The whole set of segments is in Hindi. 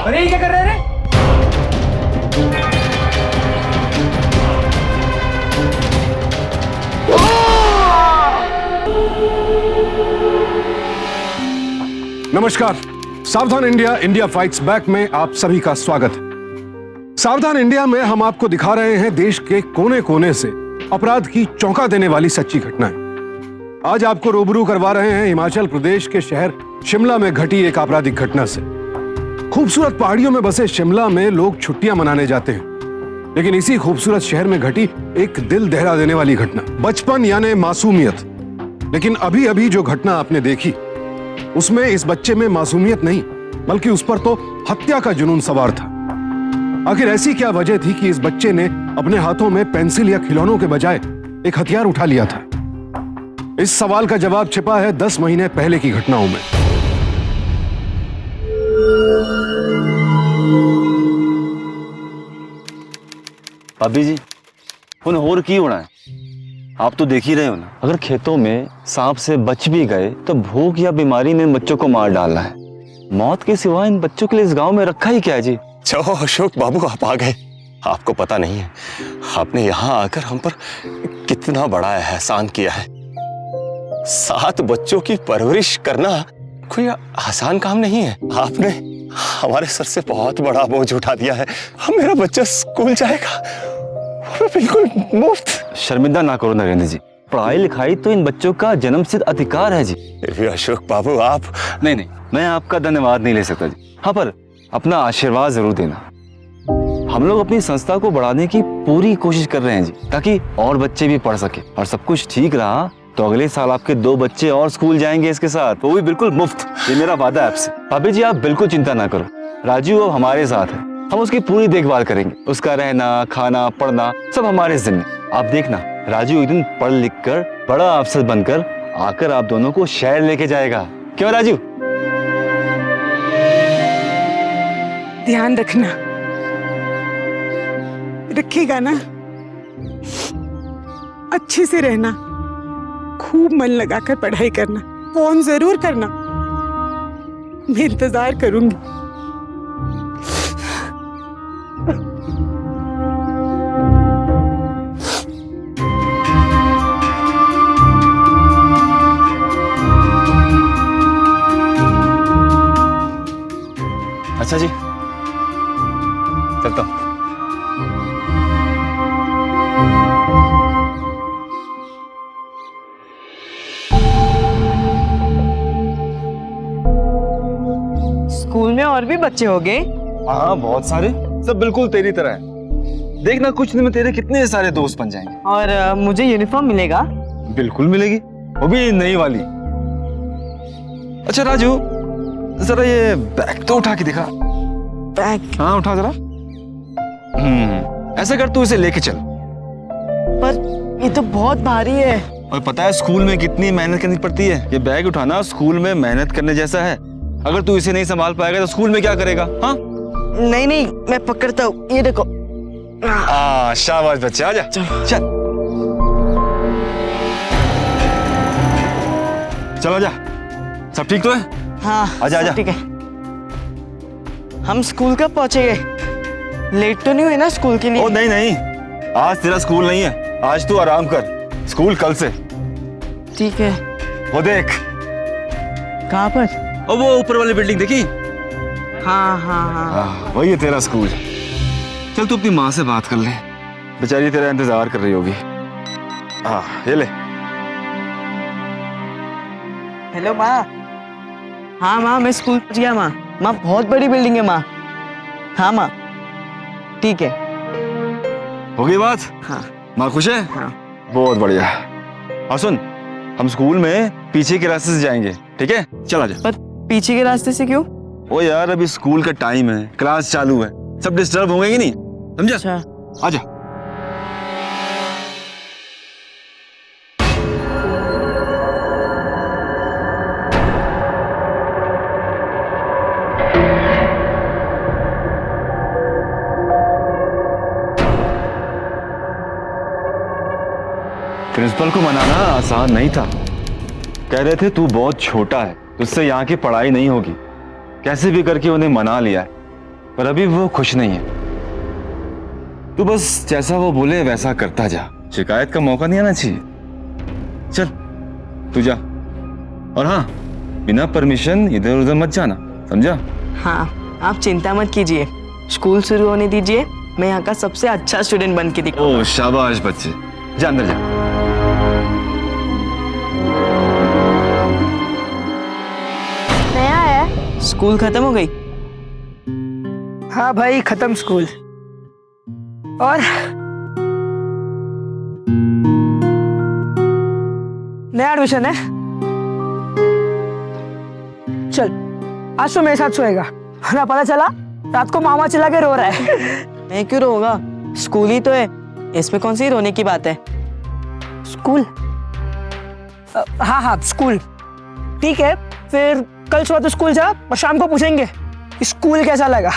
अरे ये क्या कर रहे हैं? नमस्कार, सावधान इंडिया, इंडिया फाइट्स बैक में आप सभी का स्वागत है। सावधान इंडिया में हम आपको दिखा रहे हैं देश के कोने कोने से अपराध की चौंका देने वाली सच्ची घटनाएं। आज आपको रूबरू करवा रहे हैं हिमाचल प्रदेश के शहर शिमला में घटी एक आपराधिक घटना से। खूबसूरत पहाड़ियों में बसे शिमला में लोग छुट्टियां मनाने जाते हैं, लेकिन इसी खूबसूरत शहर में घटी एक दिल दहला देने वाली घटना। बचपन यानी मासूमियत। लेकिन अभी अभी जो घटना आपने देखी उसमें इस बच्चे में मासूमियत नहीं, बल्कि उस पर तो हत्या का जुनून सवार था। आखिर ऐसी क्या वजह थी कि इस बच्चे ने अपने हाथों में पेंसिल या खिलौनों के बजाय एक हथियार उठा लिया था? इस सवाल का जवाब छिपा है 10 महीने पहले की घटनाओं में। भाभी जी, उन होर की होना है, आप तो देख ही रहे हो ना। अगर खेतों में सांप से बच भी गए तो भूख या बीमारी ने इन बच्चों को मार डाला है। मौत के सिवा इन बच्चों के लिए इस गांव में रखा ही क्या है जी? चलो अशोक बाबू, आप आ गए। आपको पता नहीं है, आपने यहाँ आकर हम पर कितना बड़ा एहसान किया है। 7 बच्चों की परवरिश करना कोई आसान काम नहीं है। आपने हमारे सर से बहुत बड़ा बोझ उठा दिया है। अब मेरा बच्चा स्कूल जाएगा बिल्कुल मुफ्त। शर्मिंदा ना करो नरेंद्र जी, पढ़ाई लिखाई तो इन बच्चों का जन्मसिद्ध अधिकार है जी। अशोक बाबू, आप नहीं, मैं आपका धन्यवाद नहीं ले सकता जी। हाँ, पर अपना आशीर्वाद जरूर देना। हम लोग अपनी संस्था को बढ़ाने की पूरी कोशिश कर रहे हैं जी, ताकि और बच्चे भी पढ़ सके। और सब कुछ ठीक रहा तो अगले साल आपके 2 बच्चे और स्कूल जाएंगे इसके साथ, वो भी बिल्कुल मुफ्त। ये मेरा वादा है आपसे। भाभी जी, आप बिल्कुल चिंता ना करो। राजू अब हमारे साथ है, हम उसकी पूरी देखभाल करेंगे। उसका रहना, खाना, पढ़ना सब हमारे जिम्मे। आप देखना, राजू एक दिन पढ़ लिख कर बड़ा अफसर बनकर आकर आप दोनों को शहर लेके जाएगा। क्यों राजू? ध्यान रखना, रखिएगा ना। अच्छे से रहना, खूब मन लगाकर पढ़ाई करना, फोन जरूर करना, मैं इंतजार करूंगी। अच्छा जी, चलता हूं। स्कूल में और भी बच्चे हो गए? हाँ, बहुत सारे, सब बिल्कुल तेरी तरह है। देखना कुछ दिन में तेरे कितने सारे दोस्त बन जाएंगे। और मुझे यूनिफॉर्म मिलेगा? बिल्कुल मिलेगी, वो भी नई वाली। अच्छा राजू, जरा ये बैग तो उठा के दिखा। बैग? हाँ, उठा जरा। ऐसा कर, तू इसे लेके चल। पर ये तो बहुत भारी है। और पता है स्कूल में कितनी मेहनत करनी पड़ती है? ये बैग उठाना स्कूल में मेहनत करने जैसा है। अगर तू इसे नहीं संभाल पाएगा तो स्कूल में क्या करेगा? हाँ, नहीं, मैं पकड़ता हूँ, ये देखो। शाबाश बच्चे, आजा चल चल, आजा। सब ठीक तो है? हाँ, आजा आजा। ठीक है। हम स्कूल कब पहुंचेंगे? लेट तो नहीं हुए ना स्कूल के लिए? ओ नहीं, आज तेरा स्कूल नहीं है। आज तू आराम कर, स्कूल कल से। ठीक है। वो देख। कहाँ पर? ओ वो ऊपर वाली बिल्डिंग देखी? हाँ। वही है तेरा स्कूल। चल तू अपनी माँ से बात कर ले, बेचारी तेरा इंतजार कर रही होगी। हाँ, ये ले। हेलो माँ। हाँ माँ, मैं स्कूल पहुंच गया माँ। माँ बहुत बड़ी बिल्डिंग है माँ। हाँ माँ, ठीक है। हो गई बात? हाँ। माँ खुश है? हाँ। बहुत बढ़िया। और सुन, हम स्कूल में पीछे के रास्ते से जाएंगे, ठीक है? चल आजा। पर पीछे के रास्ते से क्यों? ओ यार, अभी स्कूल का टाइम है, क्लास चालू है, सब डिस्टर्ब होंगे कि नहीं, समझा? अच्छा। आजा। प्रिंसिपल को मनाना आसान नहीं था। कह रहे थे तू बहुत छोटा है, तुझसे यहाँ की पढ़ाई नहीं होगी। कैसे भी करके उन्हें मना लिया है। पर अभी वो खुश नहीं है। तू बस जैसा वो बोले वैसा करता जा, शिकायत का मौका नहीं आना चाहिए। चल तू जा, और हाँ, बिना परमिशन इधर उधर मत जाना, समझा? हाँ, आप चिंता मत कीजिए, स्कूल शुरू होने दीजिए, मैं यहाँ का सबसे अच्छा स्टूडेंट बन के दिखाऊंगा। ओ शाबाश बच्चे, जा अंदर जा। नया है। स्कूल खत्म हो गई? हाँ भाई, खत्म स्कूल। और नया एडमिशन है। चल, आज तो मेरे साथ सोएगा, ना पता चला रात को मामा चिल्ला के रो रहा है। मैं क्यों रोऊंगा, स्कूल ही तो है, इसमें कौन सी रोने की बात है। स्कूल? हाँ हाँ स्कूल, ठीक है। फिर कल सुबह तो स्कूल जा और शाम को पूछेंगे कि स्कूल कैसा लगा।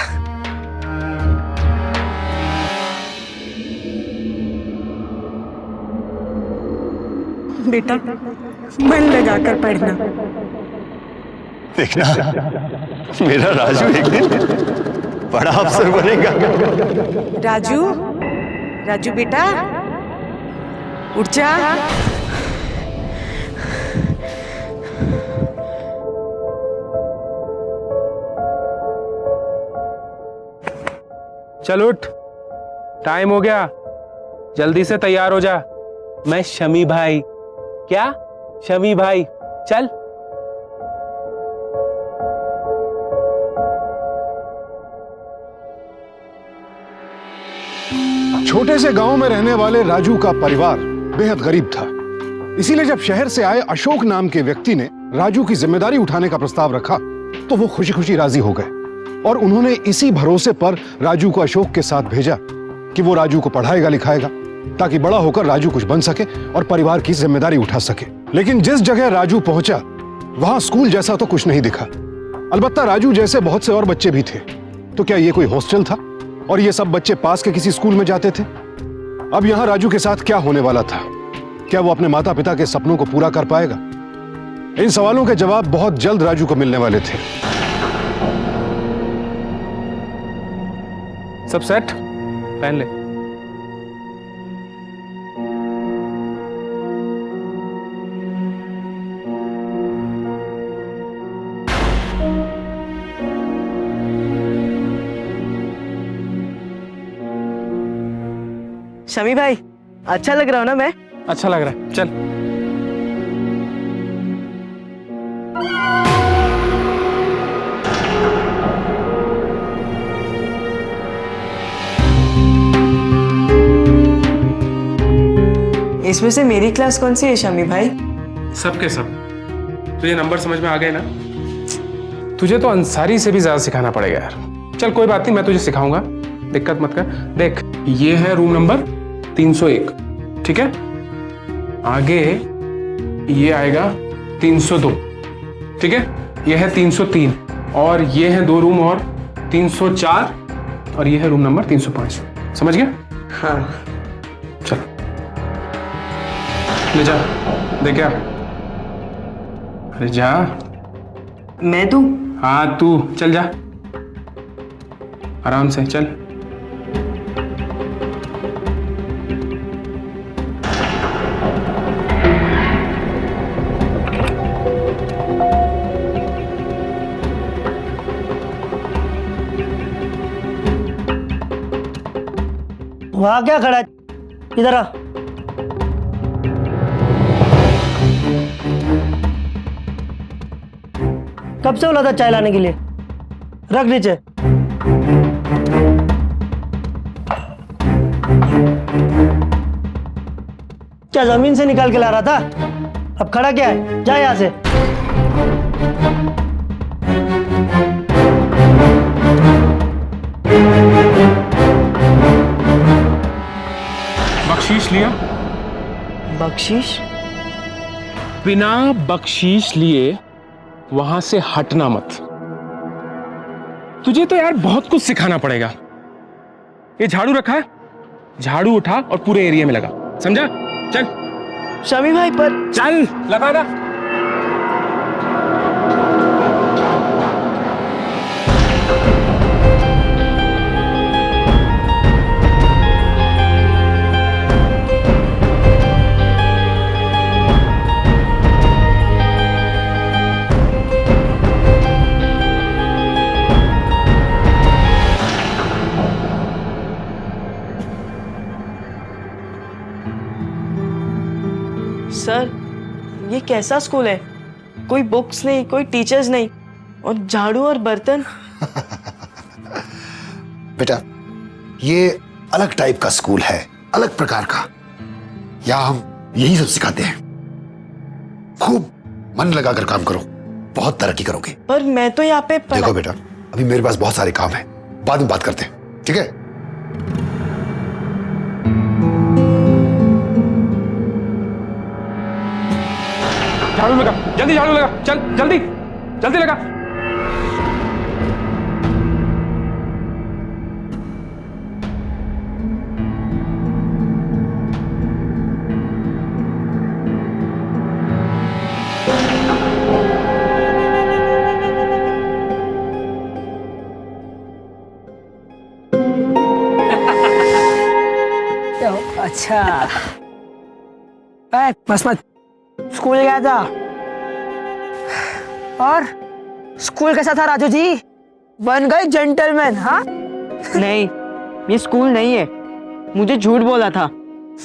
बेटा मन लगाकर पढ़ना। देखना, मेरा राजू एक दिन बड़ा अफसर बनेगा। राजू, राजू बेटा उठ जा। चल उठ, टाइम हो गया, जल्दी से तैयार हो जा। मैं शमी भाई, क्या शमी भाई, चल। छोटे से गांव में रहने वाले राजू का परिवार बेहद गरीब था। इसीलिए जब शहर से आए अशोक नाम के व्यक्ति ने राजू की जिम्मेदारी उठाने का प्रस्ताव रखा तो वो खुशी खुशी राजी हो गए, और उन्होंने इसी भरोसे पर राजू को अशोक के साथ भेजा कि वो राजू को पढ़ाएगा लिखाएगा ताकि बड़ा होकर राजू कुछ बन सके और परिवार की जिम्मेदारी उठा सके। लेकिन जिस जगह राजू पहुंचा वहां स्कूल जैसा तो कुछ नहीं दिखा। अलबत्ता राजू जैसे बहुत से और बच्चे भी थे। तो क्या ये कोई हॉस्टल था और ये सब बच्चे पास के किसी स्कूल में जाते थे? अब यहां राजू के साथ क्या होने वाला था? क्या वो अपने माता पिता के सपनों को पूरा कर पाएगा? इन सवालों के जवाब बहुत जल्द राजू को मिलने वाले थे। सब सेट, पहन ले। शमी भाई, अच्छा लग रहा हूँ ना मैं? अच्छा लग रहा है, चल। इसमें से मेरी क्लास कौन सी है शमी भाई? सबके सब। तुझे नंबर समझ में आ गए ना? तुझे तो अंसारी से भी ज्यादा सिखाना पड़ेगा यार। चल कोई बात नहीं, मैं तुझे सिखाऊंगा, दिक्कत मत कर। देख, ये है रूम नंबर 301, ठीक है? आगे ये आएगा 302, ठीक है? ये है 303, और ये है 2 रूम और 304, और ये है रूम नंबर 305। समझ गया? हाँ। चल ले जा, दे क्या? अरे जा। मैं दूं? हाँ तू चल जा, आराम से चल। वहां क्या खड़ा है? इधर आ। कब से बोला था चाय लाने के लिए? रख नीचे। क्या जमीन से निकाल के ला रहा था? अब खड़ा क्या है? जा यहां से। बख्शीश लिया? बख्शीश? बिना बख्शीश लिए वहां से हटना मत। तुझे तो यार बहुत कुछ सिखाना पड़ेगा। ये झाड़ू रखा है, झाड़ू उठा और पूरे एरिया में लगा, समझा? चल। शमी भाई पर चल लगा ना। सर, ये कैसा स्कूल है? कोई बुक्स नहीं, कोई टीचर्स नहीं, और झाड़ू और बर्तन। बेटा, ये अलग टाइप का स्कूल है, अलग प्रकार का। यहाँ हम यही सब सिखाते हैं। खूब मन लगाकर काम करो, बहुत तरक्की करोगे। पर मैं तो यहाँ पे देखो बेटा, अभी मेरे पास बहुत सारे काम है, बाद में बात करते हैं, ठीक है? झाड़ू लगा, जल्दी झाड़ू लगा, चल जल्दी जल्दी लगा। अच्छा, मत स्कूल गया था। और स्कूल कैसा था राजू जी? बन गए जेंटलमैन? हाँ नहीं, ये स्कूल नहीं है, मुझे झूठ बोला था।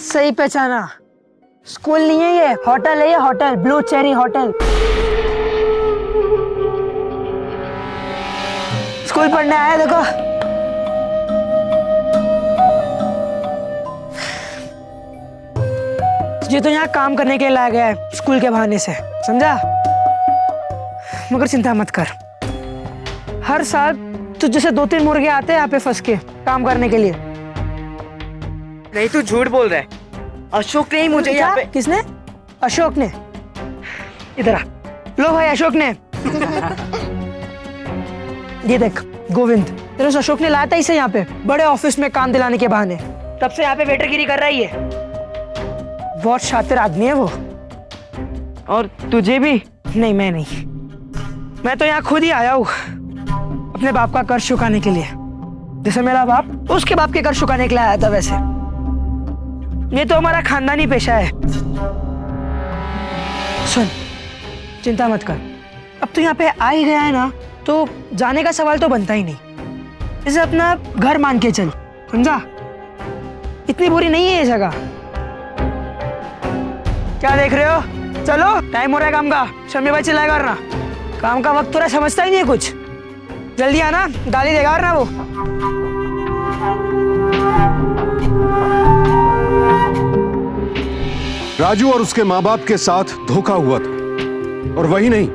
सही पहचाना, स्कूल नहीं है ये, होटल है ये, hotel, blue cherry hotel. School पढ़ने आया देखो। ये तो यहाँ काम करने के लिए लाया गया है स्कूल के बहाने से, समझा? मगर चिंता मत कर, हर साल तुझ जैसे 2-3 मुर्गे आते हैं यहाँ पे फंस के काम करने के लिए। नहीं, तू झूठ बोल रहा है। अशोक ने ही मुझे यहाँ पे। किसने? अशोक ने? इधर आ, लो भाई अशोक ने। ये देख गोविंद, तेरे उस अशोक ने लाया था इसे यहाँ पे बड़े ऑफिस में काम दिलाने के बहाने। तब से यहाँ पे वेटरगिरी कर रही है। बहुत शातिर आदमी है वो। और तुझे भी? नहीं, मैं नहीं, मैं तो यहाँ खुद ही आया हूँ अपने बाप का कर्ज चुकाने के लिए। जैसे मेरा बाप उसके बाप के कर्ज चुकाने के लिए आया था, वैसे ये तो हमारा खानदानी पेशा है। सुन, चिंता मत कर, अब तो यहाँ पे आ ही गया है ना, तो जाने का सवाल तो बनता ही नहीं। इसे अपना घर मान के चल, समझा? इतनी बुरी नहीं है ये जगह। क्या देख रहे हो? चलो, टाइम हो रहा है काम का। शम्मी भाई चिल्लाया करना, काम का वक्त थोड़ा समझता ही नहीं है कुछ। जल्दी आना, गाली देगा ना वो। राजू और उसके माँ बाप के साथ धोखा हुआ था, और वही नहीं,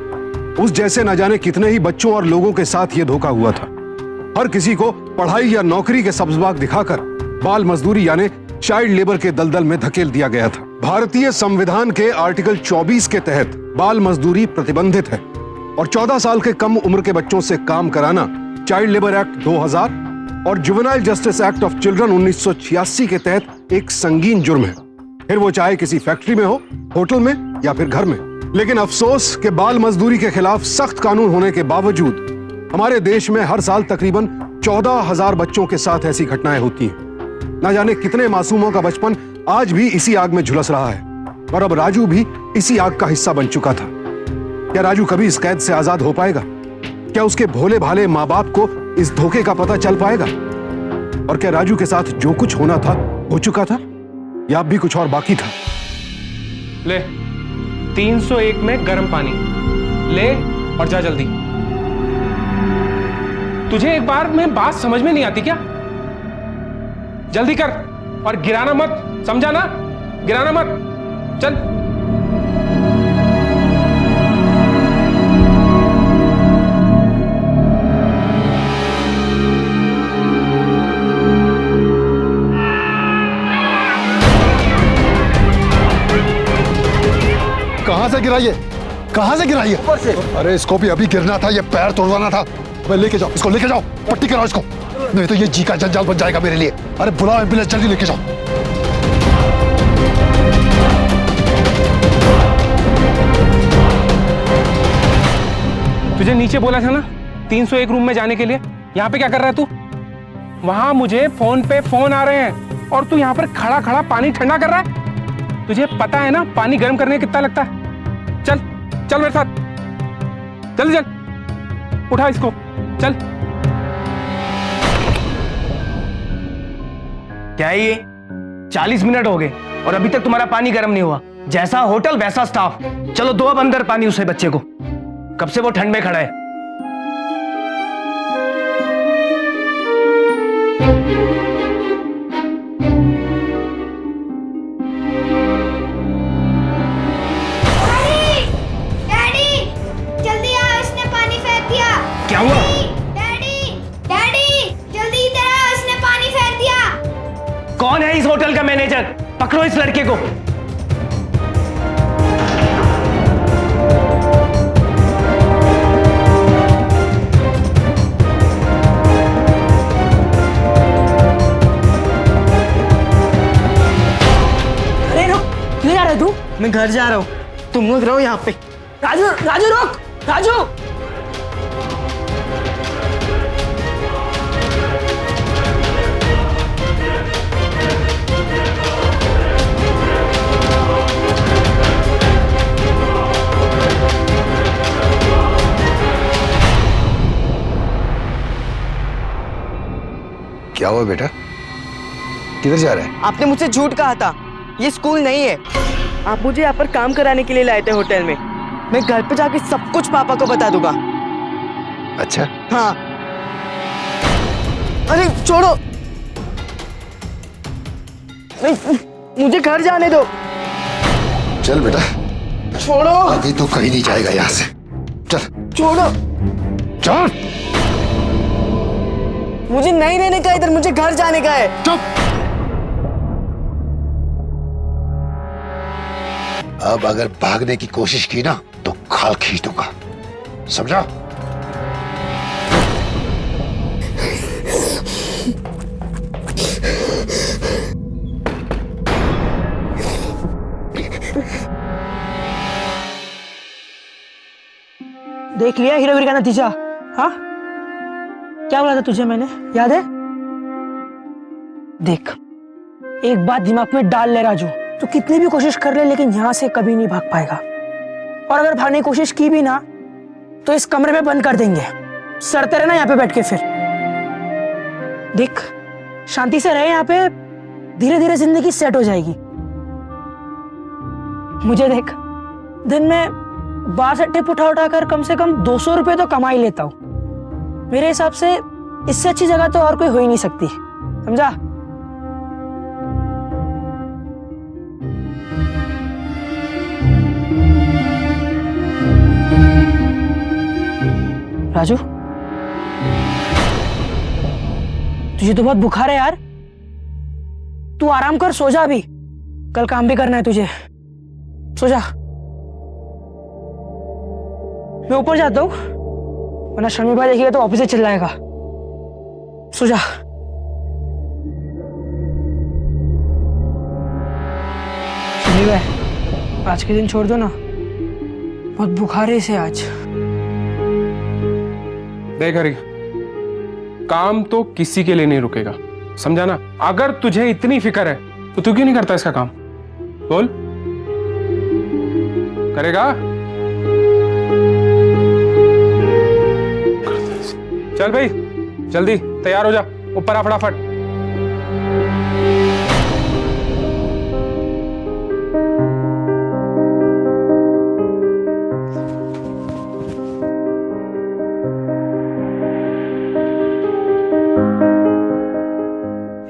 उस जैसे न जाने कितने ही बच्चों और लोगों के साथ यह धोखा हुआ था। हर किसी को पढ़ाई या नौकरी के सब्ज़बाग दिखाकर बाल मजदूरी यानी चाइल्ड लेबर के दलदल में धकेल दिया गया था। भारतीय संविधान के आर्टिकल 24 के तहत बाल मजदूरी प्रतिबंधित है, और 14 साल के कम उम्र के बच्चों से काम कराना चाइल्ड लेबर एक्ट 2000 और juvenile justice act of children 1986 के तहत एक संगीन जुर्म है, फिर वो चाहे किसी फैक्ट्री में हो, होटल में या फिर घर में। लेकिन अफसोस कि बाल मजदूरी के खिलाफ सख्त कानून होने के बावजूद हमारे देश में हर साल तकरीबन 14,000 बच्चों के साथ ऐसी घटनाएं होती हैं। न जाने कितने मासूमों का बचपन आज भी इसी आग में झुलस रहा है, और अब राजू भी इसी आग का हिस्सा बन चुका था। क्या राजू कभी इस कैद से आजाद हो पाएगा? क्या उसके भोले भाले माँ बाप को इस धोखे का पता चल पाएगा? और क्या राजू के साथ जो कुछ होना था हो चुका था, या अब भी कुछ और बाकी था? ले 301 में गर्म पानी ले और जा जल्दी। तुझे एक बार में बात समझ में नहीं आती क्या? जल्दी कर, और गिराना मत, समझा ना? गिराना मत, चल। कहां से गिराइए? कहां से गिराइए? अरे इसको भी अभी गिरना था, ये पैर तोड़वाना था। मैं लेके जाओ, इसको लेके जाओ, पट्टी कराओ इसको, नहीं तो ये जी का जंजाल बन जाएगा मेरे लिए। अरे बुलाओ एम्बुलेंस, जल्दी लेके जाओ। तुझे नीचे बोला था ना 301 रूम में जाने के लिए, यहाँ पे क्या कर रहा है तू? वहां मुझे फोन पे फोन आ रहे हैं और तू यहाँ पर खड़ा खड़ा पानी ठंडा कर रहा है। तुझे पता है ना पानी गर्म करने कितना लगता है? चल चल मेरे साथ, जल्दी चल, उठा इसको, चल। क्या है ये? 40 मिनट हो गए और अभी तक तुम्हारा पानी गर्म नहीं हुआ। जैसा होटल वैसा स्टाफ। चलो दो अब अंदर पानी उसे बच्चे को, कब से वो ठंड में खड़ा है। डैडी, जल्दी आओ, इसने पानी फेंक दिया। क्या हुआ? डैडी, डैडी, जल्दी इधर आओ, इसने पानी फेंक दिया। कौन है इस होटल का मैनेजर? पकड़ो इस लड़के को। अरे रुक, किधर जा रहा है तू? मैं घर जा रहा हूँ, तुम लोग रहो यहाँ पे। राजू, राजू रुक, राजू। क्या हुआ बेटा, किधर जा रहे हैं? आपने मुझसे झूठ कहा था, ये स्कूल नहीं है। आप मुझे यहाँ पर काम कराने के लिए लाए थे होटल में। मैं घर पे जाके सब कुछ पापा को बता दूंगा। अच्छा, हाँ। अरे छोड़ो, नहीं, मुझे घर जाने दो। चल बेटा, छोड़ो, अभी तो कहीं नहीं जाएगा यहाँ से। चल छोड़ो, चल। मुझे नहीं रहने का इधर, मुझे घर जाने का है। चुप। अब अगर भागने की कोशिश की ना तो खाल खींच दूंगा, समझा? देख लिया हीरोगिरी का नतीजा? हाँ, क्या बोला था तुझे मैंने, याद है? देख, एक बात दिमाग में डाल ले राजू, तू कितनी भी कोशिश कर ले लेकिन यहां से कभी नहीं भाग पाएगा। और अगर भागने की कोशिश की भी ना तो इस कमरे में बंद कर देंगे, सड़ते रहना यहाँ पे बैठ के। फिर देख, शांति से रहे यहाँ पे, धीरे धीरे जिंदगी सेट हो जाएगी। मुझे देख, दिन में 12 टिप उठाकर कम से कम 200 रुपए तो कमा ही लेता हूँ। मेरे हिसाब से इससे अच्छी जगह तो और कोई हो ही नहीं सकती, समझा? राजू, तुझे तो बहुत बुखार है यार, तू आराम कर, सो जा। अभी कल काम भी करना है तुझे, सो जा। मैं ऊपर जाता हूँ, वरना शमी भाई देखिएगा तो ऑफिस से चिल्लाएगा। सो जा। शमी भाई, आज के दिन छोड़ दो ना, बहुत बुखार है इसे आज। देख हरी, काम तो किसी के लिए नहीं रुकेगा, समझा ना? अगर तुझे इतनी फिक्र है तो तू क्यों नहीं करता इसका काम? बोल, करेगा? चल भाई, जल्दी तैयार हो जा, ऊपर आ फटाफट।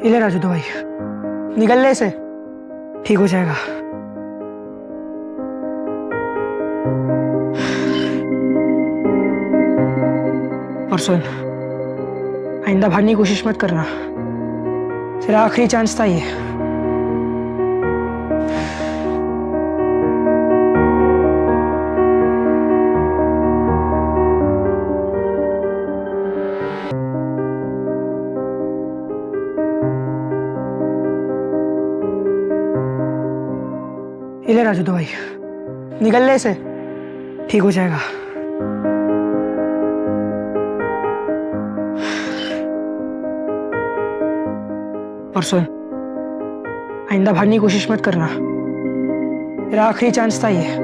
ले राजू दवाई, निकलने से ठीक हो जाएगा। और सुन, आइंदा भागने की कोशिश मत करना, तेरा आखिरी चांस था ये। ले राजू दवाई, निकलने से ठीक हो जाएगा। और सुन, आइंदा भागने की कोशिश मत करना, तेरा आखिरी चांस था ये।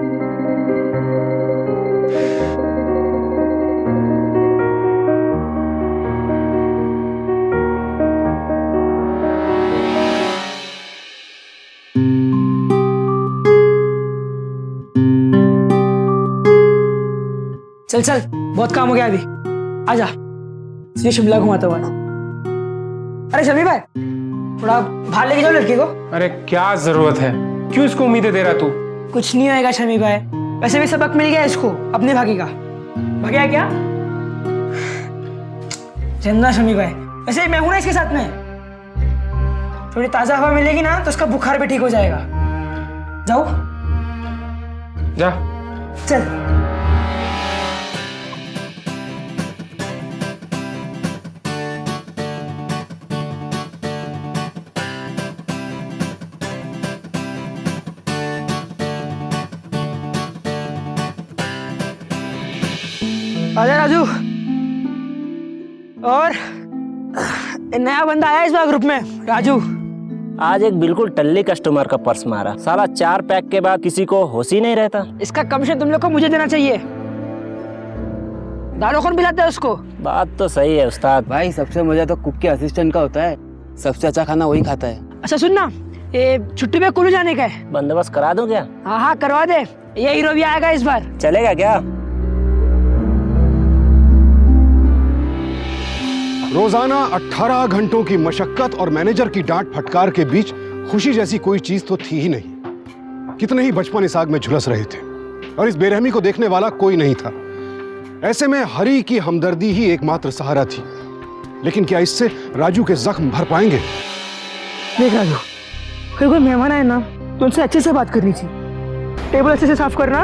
चल चल, बहुत काम हो गया अभी। आजा, ये शिमला घुमाता हुआ। अरे शमी भाई, थोड़ा बाहर लेके जाओ लड़की को। अरे क्या जरूरत है, क्यों इसको उम्मीदें दे रहा तू? कुछ नहीं होएगा शमी भाई, वैसे भी सबक मिल गया इसको अपने भागी का। भाग्या क्या चंदा शमी भाई, वैसे मैं हूं ना इसके साथ में। थोड़ी ताजा हवा मिलेगी ना तो उसका बुखार भी ठीक हो जाएगा। जाओ जा। चल। आजा राजू। और नया बंदा आया इस बार ग्रुप में, राजू। आज एक बिल्कुल टल्ली कस्टमर का पर्स मारा। साला 4 पैक के बाद किसी को होश ही नहीं रहता। इसका कमीशन तुम लोग को मुझे देना चाहिए। दारू कौन पिलाता है उसको? बात तो सही है उस्ताद। भाई सबसे मजा तो कुक के असिस्टेंट का होता है, सबसे अच्छा खाना वही खाता है। अच्छा सुन ना, ये छुट्टी में कुल्लू जाने का है। बंदोबस्त करा दूं क्या? हाँ हाँ करवा दे, ये हीरो भी आएगा इस बार। चलेगा क्या? रोजाना 18 घंटों की मशक्कत और मैनेजर की डांट फटकार के बीच खुशी जैसी कोई चीज तो थी ही नहीं। कितने ही बचपन इस आग में झुलस रहे थे और इस बेरहमी को देखने वाला कोई नहीं था। ऐसे में हरी की हमदर्दी ही एकमात्र सहारा थी। लेकिन क्या इससे राजू के जख्म भर पाएंगे? देख राजू, फिर कोई मेहमान आए ना तो उनसे अच्छे से बात करनी थी। टेबल अच्छे से साफ करना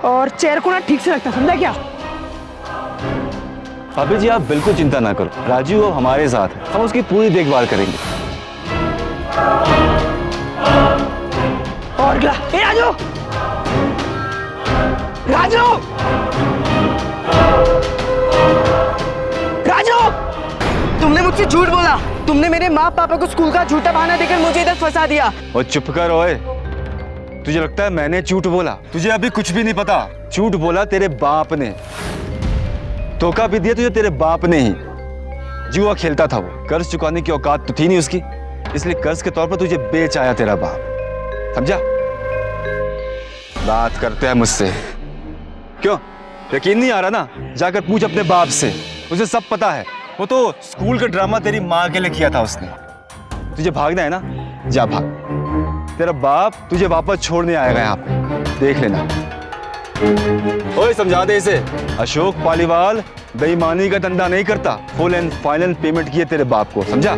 और चेयर को ना ठीक से रखना, समझा क्या? भाभी जी आप बिल्कुल चिंता ना करो, राजू अब हमारे साथ है, हम उसकी पूरी देखभाल करेंगे। और क्या? ए राजू, राजू, राजू, तुमने मुझसे झूठ बोला। तुमने मेरे माँ पापा को स्कूल का झूठा बहाना देकर मुझे इधर फंसा दिया। और चुप कर ओए, तुझे लगता है मैंने झूठ बोला? तुझे अभी कुछ भी नहीं पता। झूठ बोला तेरे बाप ने, धोखा भी दिया तुझे तेरे बाप ने ही। जुआ खेलता था वो, कर्ज चुकाने की औकात तो थी नहीं उसकी, इसलिए कर्ज के तौर पर तुझे बेच आया तेरा बाप, समझा? बात करते हैं मुझसे, क्यों यकीन नहीं आ रहा ना? जाकर पूछ अपने बाप से, उसे सब पता है। वो तो स्कूल का ड्रामा तेरी माँ के लिए किया था उसने। तुझे भागना है ना, जा भाग। तेरा बाप तुझे वापस छोड़ने आएगा यहाँ पे, देख लेना। ओए समझा दे इसे, अशोक पालीवाल बेईमानी का धंधा नहीं करता। फुल एंड फाइनल पेमेंट किए तेरे बाप को, समझा?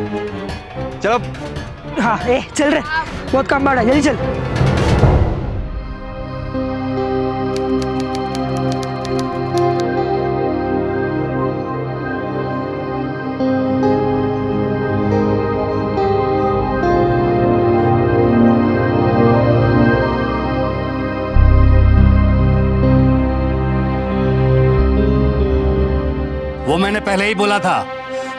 चल अब। हाँ ए चल रहे, बहुत काम बढ़ा, जल्दी चल। वो मैंने पहले ही बोला था,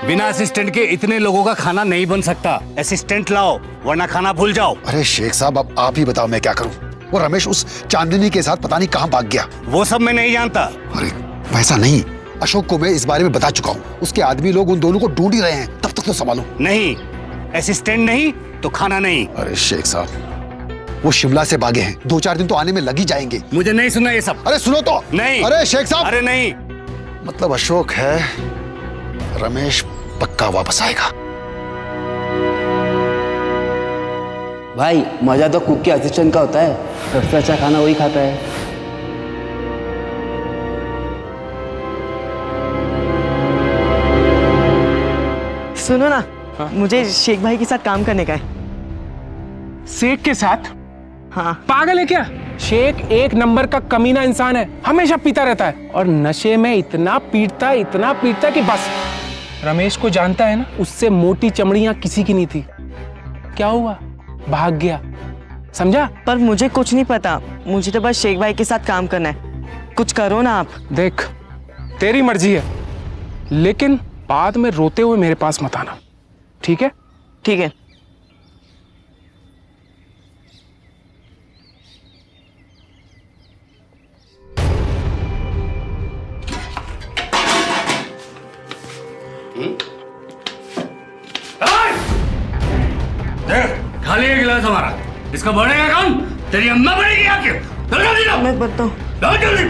बिना असिस्टेंट के इतने लोगों का खाना नहीं बन सकता। असिस्टेंट लाओ वरना खाना भूल जाओ। अरे शेख साहब, अब आप ही बताओ मैं क्या करूं? वो रमेश उस चांदनी के साथ पता नहीं कहां भाग गया। वो सब मैं नहीं जानता। अरे वैसा नहीं, अशोक को मैं इस बारे में बता चुका हूँ। उसके आदमी लोग उन दोनों को ढूंढ ही रहे हैं, तब तक तो संभालो। नहीं, असिस्टेंट नहीं तो खाना नहीं। अरे शेख साहब, वो शिमला से भागे हैं, 2-4 दिन तो आने में लग ही जाएंगे। मुझे नहीं सुना ये सब। अरे सुनो तो। नहीं। अरे शेख साहब। अरे नहीं। मतलब अशोक है, रमेश पक्का वापस आएगा। भाई मजा तो कुक के असिस्टेंट का होता है, सबसे अच्छा खाना वही खाता है। सुनो ना, मुझे शेख भाई के साथ काम करने का है। शेख के साथ? हाँ। पागल है क्या? शेख एक नंबर का कमीना इंसान है, हमेशा पीता रहता है और नशे में इतना पीटता कि बस। रमेश को जानता है ना, उससे मोटी चमड़ियां किसी की नहीं थी। क्या हुआ? भाग गया, समझा? पर मुझे कुछ नहीं पता, मुझे तो बस शेख भाई के साथ काम करना है। कुछ करो ना आप। देख, तेरी मर्जी है, लेकिन बाद में रोते हुए मेरे पास मत आना, ठीक है? ठीक है। खाली है गिलास हमारा, इसका बढ़ेगा कौन? तेरी अम्मा बढ़ेगी आके। मैं बताऊं। जल्दी।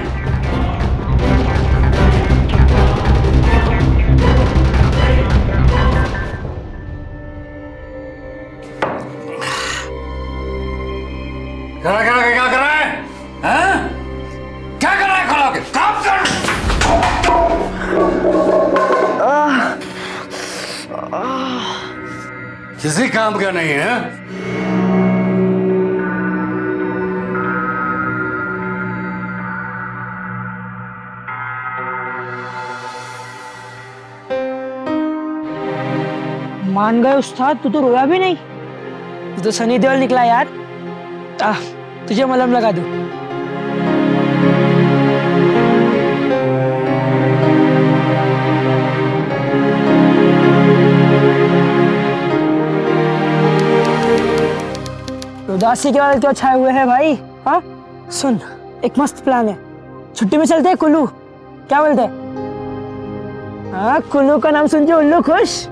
किसी काम का नहीं है। मान गए उस्ताद, तू तो रोया भी नहीं। तू तो सनी देओल निकला यार। तुझे मलहम लगा दूं। उदासी के बाद क्यों छाए हुए हैं भाई? हाँ सुन, एक मस्त प्लान है। छुट्टी में चलते हैं कुल्लू, क्या बोलते हैं? हाँ, कुल्लू का नाम सुन के उल्लू खुश।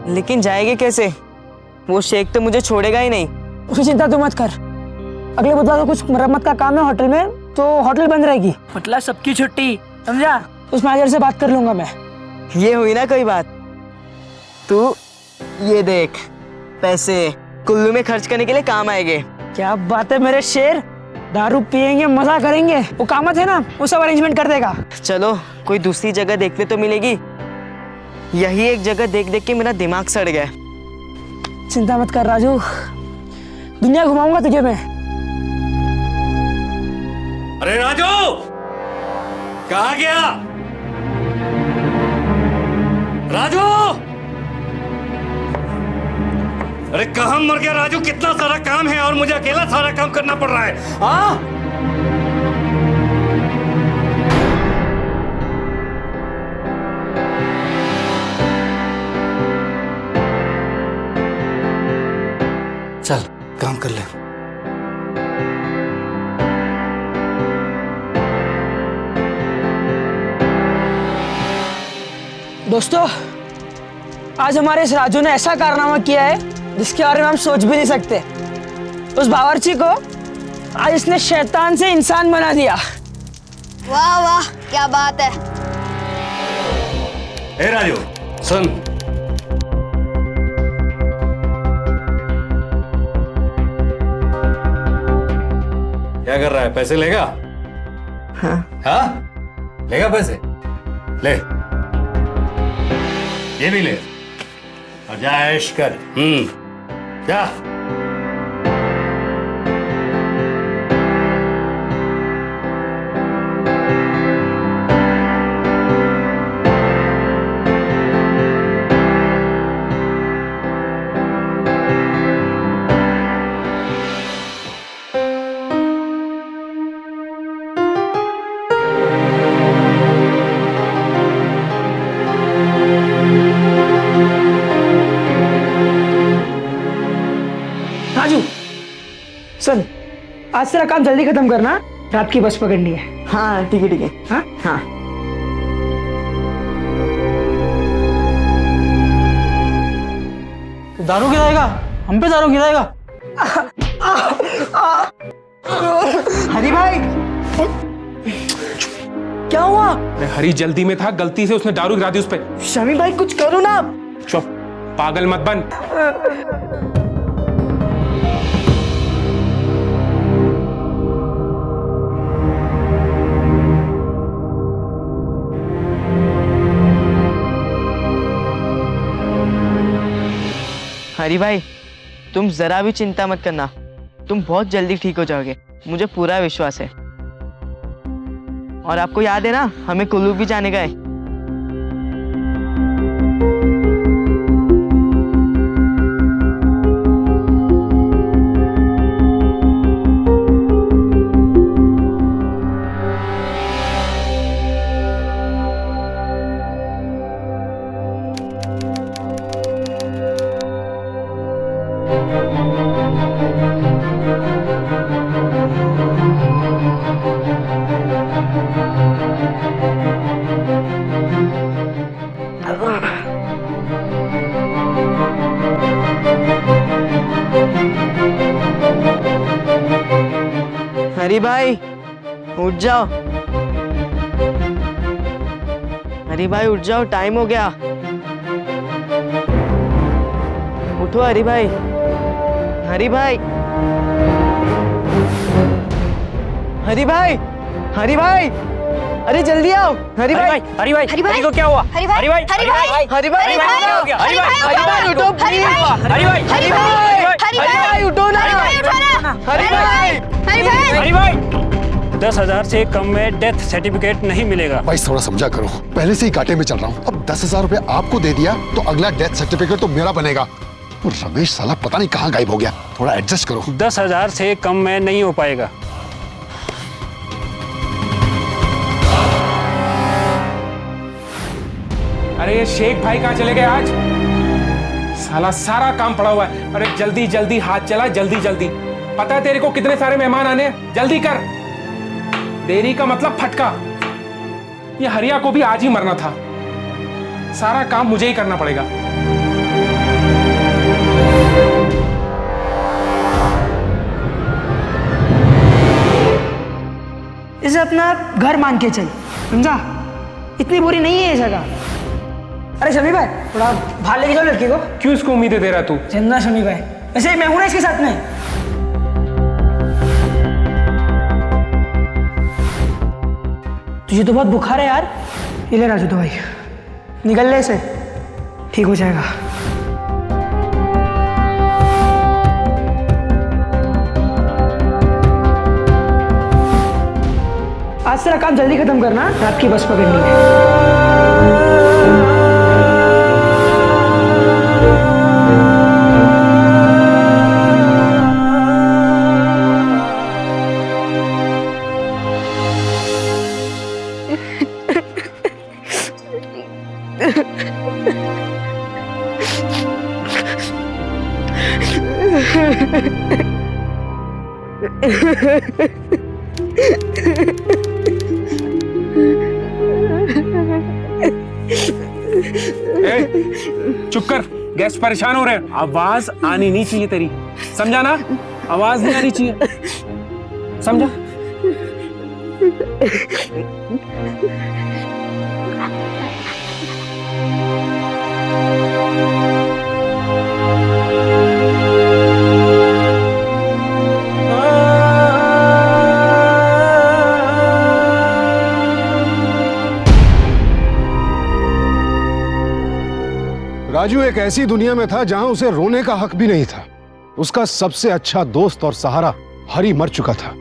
लेकिन जाएंगे कैसे? वो शेख तो मुझे छोड़ेगा ही नहीं। उसकी चिंता तू मत कर। अगले बुधवार को कुछ मरम्मत का काम है होटल में, तो होटल बंद रहेगी। मतलब सबकी छुट्टी, समझा? उस मैनेजर से बात कर लूंगा मैं। ये हुई ना कोई बात। तू ये देख, पैसे कुल्लू में खर्च करने के लिए काम आएंगे। क्या बात है मेरे शेर, दारू पियेंगे, मजा करेंगे। वो कामत है ना, वो सब अरेंजमेंट कर देगा। चलो कोई दूसरी जगह देखने तो मिलेगी। यही एक जगह देख देख के मेरा दिमाग सड़ गया। चिंता मत कर राजू, दुनिया घुमाऊंगा तुझे मैं। अरे राजू, कहाँ गया राजू? अरे कहाँ मर गया राजू? कितना सारा काम है और मुझे अकेला सारा काम करना पड़ रहा है। हाँ चल काम कर ले। दोस्तों, आज हमारे इस राजू ने ऐसा कारनामा किया है जिसके बारे में हम सोच भी नहीं सकते। उस बावर्ची को आज इसने शैतान से इंसान बना दिया। वाह वाह, क्या बात है। ए राजू सुन, क्या कर रहा है? पैसे लेगा? हाँ लेगा पैसे? ले, ये भी ले और जा ऐश कर। जा। राजू सुन, आज तेरा काम जल्दी खत्म करना, रात की बस पकड़नी है। हाँ ठीक है ठीक है। हाँ हाँ दारू गिराएगा, हम पे दारू गिराएगा। हरी भाई क्या हुआ? अरे हरी जल्दी में था, गलती से उसने दारू गिरा दी उस पे। शमी भाई कुछ करो ना। चुप, पागल मत बन। हरी भाई तुम जरा भी चिंता मत करना, तुम बहुत जल्दी ठीक हो जाओगे, मुझे पूरा विश्वास है। और आपको याद है ना, हमें कुल्लू भी जाने का है। हरी भाई उठ जाओ, हरी भाई उठ जाओ, टाइम हो गया। उठो हरी भाई, हरी भाई, हरी भाई, हरी भाई, अरे जल्दी आओ हरी भाई। हरी भाई हरी भाई। हरी को क्या हुआ? हरी भाई। हरी भाई हरी भाई। हरी भाई क्या हो गया? हरी भाई हरी भाई उठो हरी भाई हरी भाई हरी भाई। हरी भाई उठो ना। हरी भाई उठो ना। हरी भाई हरी भाई। हरी भाई 10,000 से कम में डेथ सर्टिफिकेट नहीं मिलेगा। भाई थोड़ा समझा करो, पहले से ही कांटे में चल रहा हूँ। अब 10,000 रुपए आपको दे दिया तो अगला डेथ सर्टिफिकेट तो मेरा बनेगा। और रमेश साला पता नहीं कहाँ गायब हो गया, थोड़ा एडजस्ट करो। 10,000 से कम में नहीं हो पाएगा। अरे ये शेख भाई कहाँ चले गए आज? साला सारा काम पड़ा हुआ है। अरे जल्दी जल्दी हाथ चला, जल्दी जल्दी। पता है तेरे को कितने सारे मेहमान आने हैं? जल्दी कर, देरी का मतलब फटका। ये हरिया को भी आज ही मरना था। सारा काम मुझे ही करना पड़ेगा। इसे अपना घर मान के चल, समझा? इतनी बुरी नहीं है ये जगह। अरे शमी भाई थोड़ा बाहर लेके जाओ लड़की को। क्यों इसको उम्मीदें दे रहा तू? चंदा शमी भाई, वैसे मैं हूं ना इसके साथ में। तुझे तो बहुत बुखार है यार। ये ले राजू दवाई, निकल ले इसे, ठीक हो जाएगा। आज तेरा काम जल्दी खत्म करना, रात की बस पकड़नी है। चुप कर, गेस्ट परेशान हो रहे हैं। आवाज आनी नहीं चाहिए तेरी, समझा ना? आवाज नहीं आनी चाहिए, समझा? राजू एक ऐसी दुनिया में था जहां उसे रोने का हक भी नहीं था। उसका सबसे अच्छा दोस्त और सहारा हरी मर चुका था।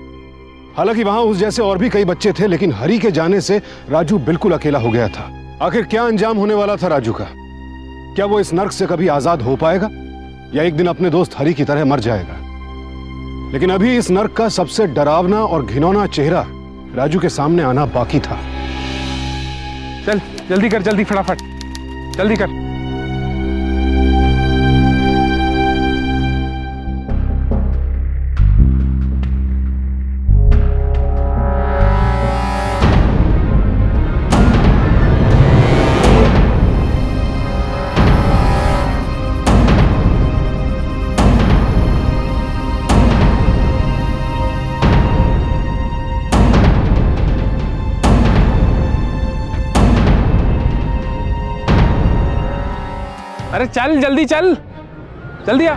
हालांकि वहां उस जैसे और भी कई बच्चे थे, लेकिन हरी के जाने से राजू बिल्कुल अकेला हो गया था। आखिर क्या अंजाम होने वाला था राजू का? क्या वो इस नर्क से कभी आजाद हो पाएगा या एक दिन अपने दोस्त हरी की तरह मर जाएगा? लेकिन अभी इस नर्क का सबसे डरावना और घिनौना चेहरा राजू के सामने आना बाकी था। चल जल्दी कर, जल्दी फटाफट जल्दी कर। अरे चल जल्दी चल, जल्दी आ।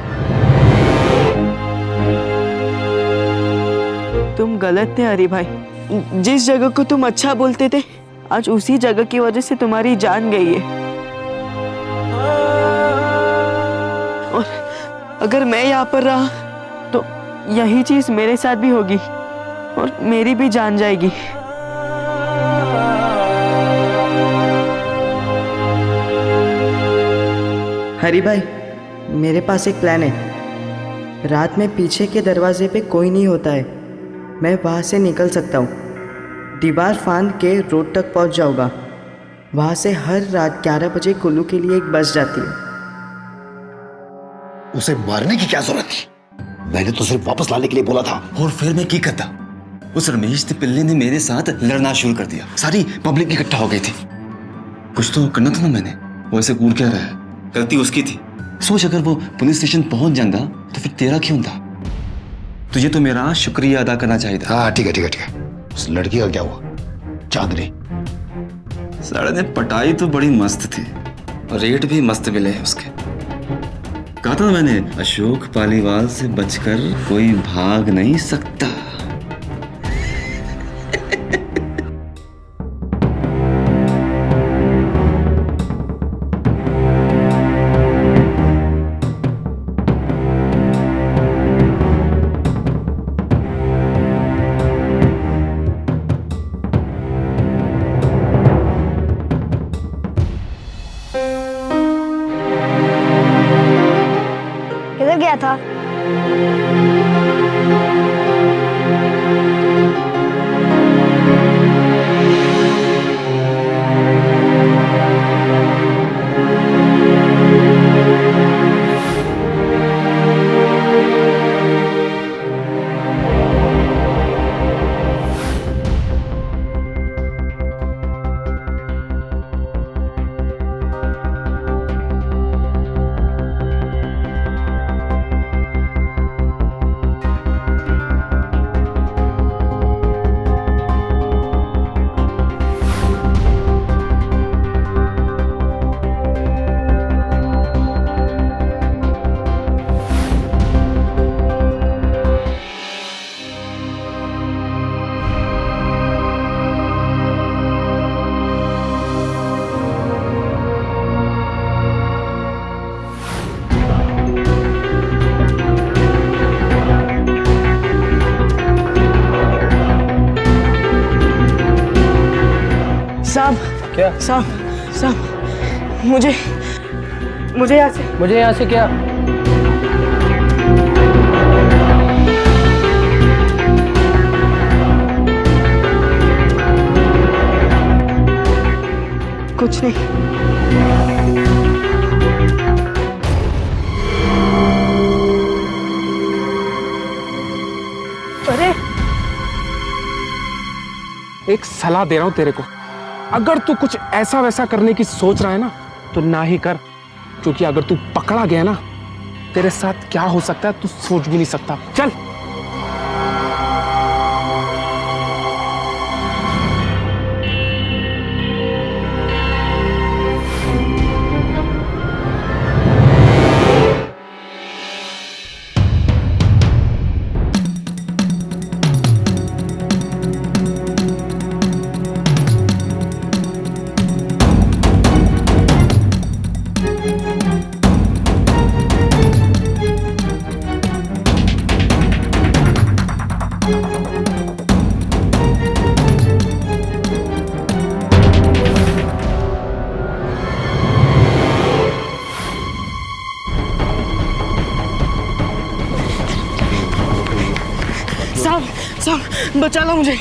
तुम गलत थे हरी भाई। जिस जगह को तुम अच्छा बोलते थे, आज उसी जगह की वजह से तुम्हारी जान गई है। और अगर मैं यहाँ पर रहा तो यही चीज मेरे साथ भी होगी और मेरी भी जान जाएगी। हरी भाई मेरे पास एक प्लान है। रात में पीछे के दरवाजे पे कोई नहीं होता है, मैं वहाँ से निकल सकता हूँ। दीवार फांद के रोड तक पहुँच जाऊँगा। वहाँ से हर रात 11 बजे कुल्लू के लिए एक बस जाती है। उसे मारने की क्या जरूरत थी? मैंने तो सिर्फ वापस लाने के लिए बोला था। और फिर मैं क्या करता? उस रमेश पिल्ले ने मेरे साथ लड़ना शुरू कर दिया। सारी पब्लिक इकट्ठा हो गई थी। कुछ तो करना था ना मैंने। वो ऐसे कूद क्या रहा है? गलती उसकी थी। सोच अगर वो पुलिस स्टेशन पहुंच जाता तो फिर तेरा क्यों था? तुझे तो मेरा शुक्रिया अदा करना चाहिए था। हाँ ठीक है ठीक है ठीक है। उस लड़की का क्या हुआ? चांदनी साले ने पटाई तो बड़ी मस्त थी और रेट भी मस्त मिले हैं उसके। कहा था मैंने, अशोक पालीवाल से बचकर कोई भाग नहीं सकता। था। साहब क्या? साहब मुझे यहाँ से क्या? कुछ नहीं। अरे एक सलाह दे रहा हूं तेरे को, अगर तू कुछ ऐसा वैसा करने की सोच रहा है ना तो ना ही कर, क्योंकि अगर तू पकड़ा गया ना तेरे साथ क्या हो सकता है तू सोच भी नहीं सकता। चल। साहब बचा लो मुझे,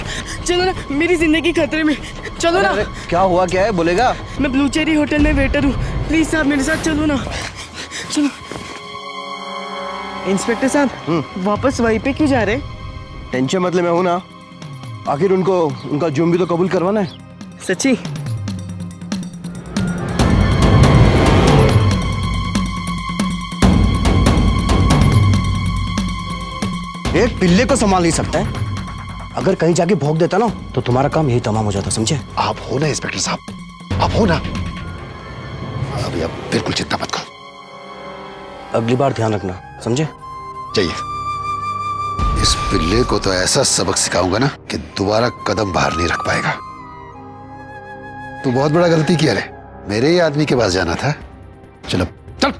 चलो ना, मेरी जिंदगी खतरे में, चलो ना। क्या हुआ, क्या है, बोलेगा? मैं ब्लू चेरी होटल में वेटर हूँ, प्लीज साहब मेरे साथ चलो ना, चलो। इंस्पेक्टर साहब वापस वहीं पे क्यों जा रहे? टेंशन मतलब मैं हूँ ना, आखिर उनको उनका जुर्म भी तो कबूल करवाना है। सच्ची? एक पिल्ले को संभाल नहीं सकता है, अगर कहीं जाके भौंक देता ना तो तुम्हारा काम यही तमाम हो जाता, समझे? आप हो ना इंस्पेक्टर साहब, आप हो ना। अभी आप बिल्कुल चिंता मत करो, अगली बार ध्यान रखना, समझे? चाहिए। इस पिल्ले को तो ऐसा सबक सिखाऊंगा ना कि दोबारा कदम बाहर नहीं रख पाएगा। तू बहुत बड़ा गलती किया रे, मेरे ही आदमी के पास जाना था। चलो चल।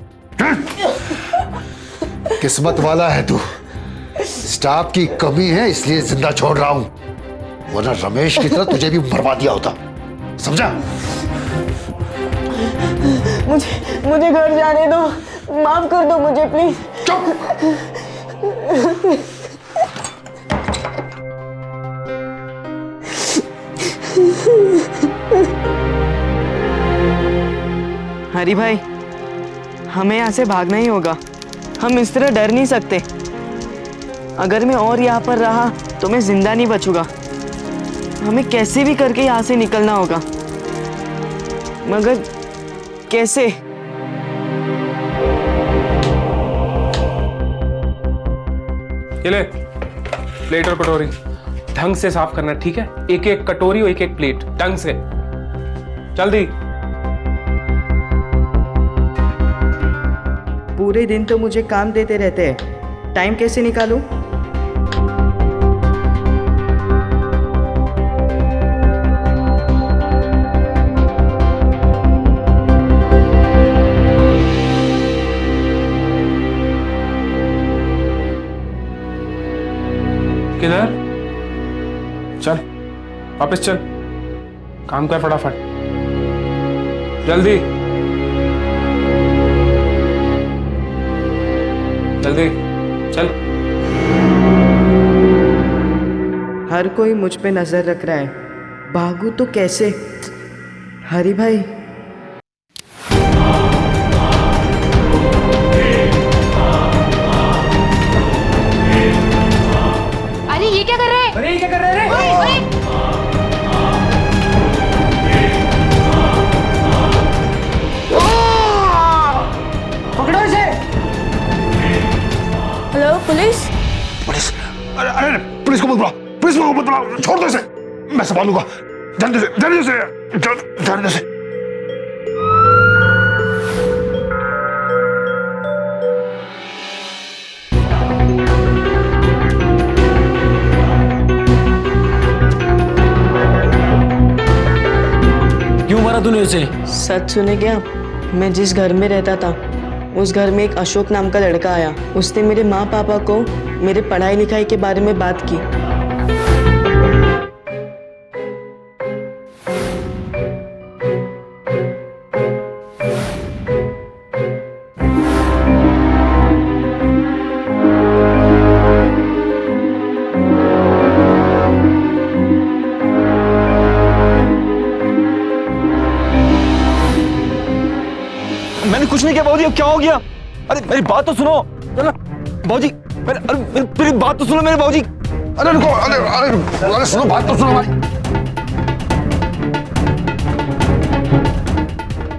किस्मत वाला है तू, स्टाफ की कमी है इसलिए जिंदा छोड़ रहा हूं, वरना रमेश की तरह तुझे भी मरवा दिया होता, समझा? मुझे घर जाने दो, माफ कर दो मुझे प्लीज। चुप। हरी भाई, हमें यहाँ से भागना ही होगा, हम इस तरह डर नहीं सकते। अगर मैं और यहाँ पर रहा तो मैं जिंदा नहीं बचूंगा, हमें कैसे भी करके यहाँ से निकलना होगा, मगर कैसे? ये ले, प्लेट और कटोरी ढंग से साफ करना, ठीक है? एक एक कटोरी और एक एक प्लेट ढंग से, जल्दी। पूरे दिन तो मुझे काम देते रहते हैं, टाइम कैसे निकालूं? किधर? चल वापस चल, काम कर फटाफट, जल्दी। जल्दी चल। हर कोई मुझ पे नजर रख रहा है, भागू तो कैसे? हरी भाई, अरे ये क्या कर रहे हैं? अरे ये क्या कर रहे हैं? ओए, ओए, पकड़ो इसे। Hello police. पुलिस? अरे अरे अरे, पुलिस को मत बुलाओ, पुलिस को मत बुलाओ, छोड़ दो इसे, मैं संभालूंगा। जाने दो, जाने दो, जाने दो। क्यों मारा तूने उसे? सच सुने क्या? मैं जिस घर में रहता था उस घर में एक अशोक नाम का लड़का आया। उसने मेरे माँ पापा को मेरे पढ़ाई लिखाई के बारे में बात की। मैंने कुछ नहीं किया बाबूजी, अब क्या हो गया? अरे मेरी बात तो सुनो बाबूजी, मेरी बात तो सुनो मेरे बाबूजी। अरे रुको, अरे अरे अरे सुनो, बात तो सुनो हमारी।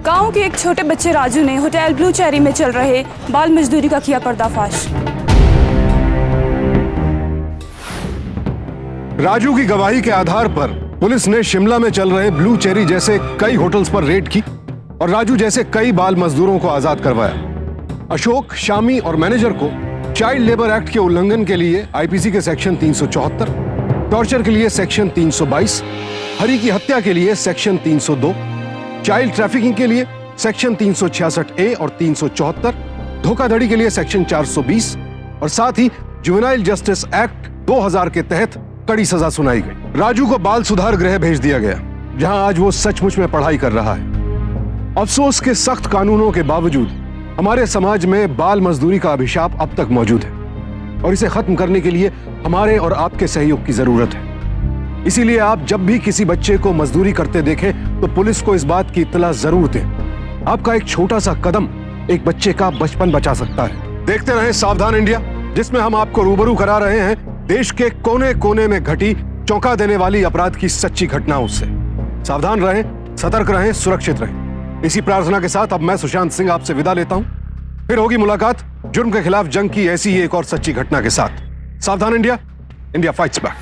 गांव के एक छोटे बच्चे राजू ने होटल ब्लू चेरी में चल रहे बाल मजदूरी का किया पर्दाफाश। राजू की गवाही के आधार पर पुलिस ने शिमला में चल रहे ब्लू चेरी जैसे कई होटल्स पर रेड की और राजू जैसे कई बाल मजदूरों को आजाद करवाया। अशोक, शामी और मैनेजर को चाइल्ड लेबर एक्ट के उल्लंघन के लिए आईपीसी के सेक्शन 374, टॉर्चर के लिए सेक्शन 322, हरी की हत्या के लिए सेक्शन 302, चाइल्ड ट्रैफिकिंग के लिए सेक्शन 366A और 374, धोखाधड़ी के लिए सेक्शन 420 और साथ ही जुवेनाइल जस्टिस एक्ट 2000 के तहत कड़ी सजा सुनाई गई। राजू को बाल सुधार गृह भेज दिया गया, जहां आज वो सचमुच में पढ़ाई कर रहा है। अफसोस के सख्त कानूनों के बावजूद हमारे समाज में बाल मजदूरी का अभिशाप अब तक मौजूद है और इसे खत्म करने के लिए हमारे और आपके सहयोग की जरूरत है। इसीलिए आप जब भी किसी बच्चे को मजदूरी करते देखें तो पुलिस को इस बात की इत्तला जरूर दें। आपका एक छोटा सा कदम एक बच्चे का बचपन बचा सकता है। देखते रहें सावधान इंडिया, जिसमें हम आपको रूबरू करा रहे हैं देश के कोने कोने में घटी चौंका देने वाली अपराध की सच्ची घटनाओं से। सावधान रहें, सतर्क रहें, सुरक्षित रहें। इसी प्रार्थना के साथ अब मैं सुशांत सिंह आपसे विदा लेता हूं। फिर होगी मुलाकात जुर्म के खिलाफ जंग की ऐसी ही एक और सच्ची घटना के साथ। सावधान इंडिया, इंडिया फाइट्स बैक।